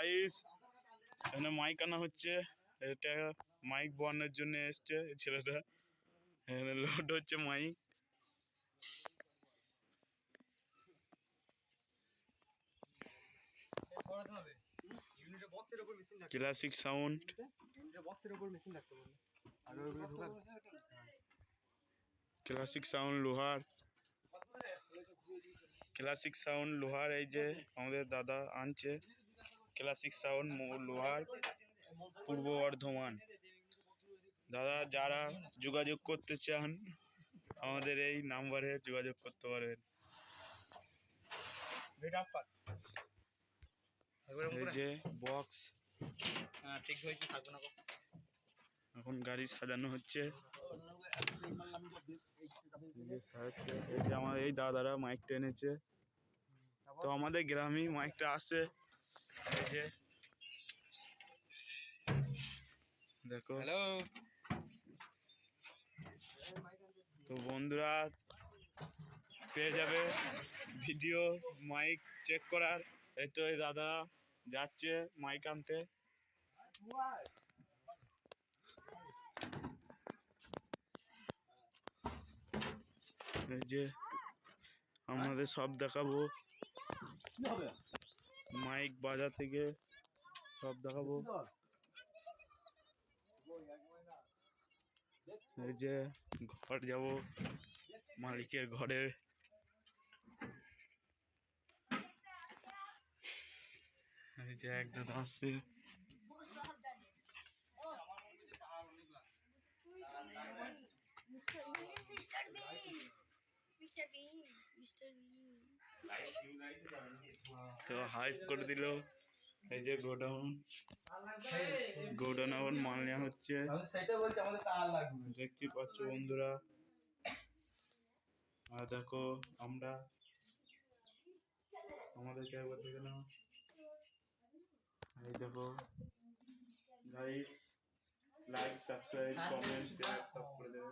Guys এখানে mic আনা হচ্ছে, এটা মাইক বানানোর জন্য এসছে ছেলেটা। এখানে লোড হচ্ছে mike. Classic sound, classic sound লোহার, ক্লাসিক সাউন্ড লোহার। এই যে আমাদের দাদা আনছে ক্লাসিক সাউন্ড লোহার, পূর্ব বর্ধমান। দাদা যারা যোগাযোগ করতে চান আমাদের এই নাম্বারে যোগাযোগ করতে পারবেন। এই যে বক্স, এখন গাড়ি সাজানো হচ্ছে। এই যে আমার এই দাদারা মাইকটা এনেছে, তো আমাদের গ্রামে মাইকটা আসে। এই যে দেখো, তো বন্ধুরা পেয়ে যাবে ভিডিও মাইক চেক করার। এই তো এই দাদা যাচ্ছে মাইক আনতে। এই যে আমাদের সব দেখাবো, মাইক বাজার থেকে সব দেখাবো। এই যে ঘর যাব, মালিকের ঘরে। এই যে এক দাদা আসছে। তো হাইপ করে দিল। এই যে গোডাউন, গোডাউন মাল নেওয়া হচ্ছে, দেখতে পাচ্ছ বন্ধুরা। আর দেখো আমরা আমাদেরকে একবার দেখে নাও। এই দেখো guys, like subscribe comment share সব করে দেবে।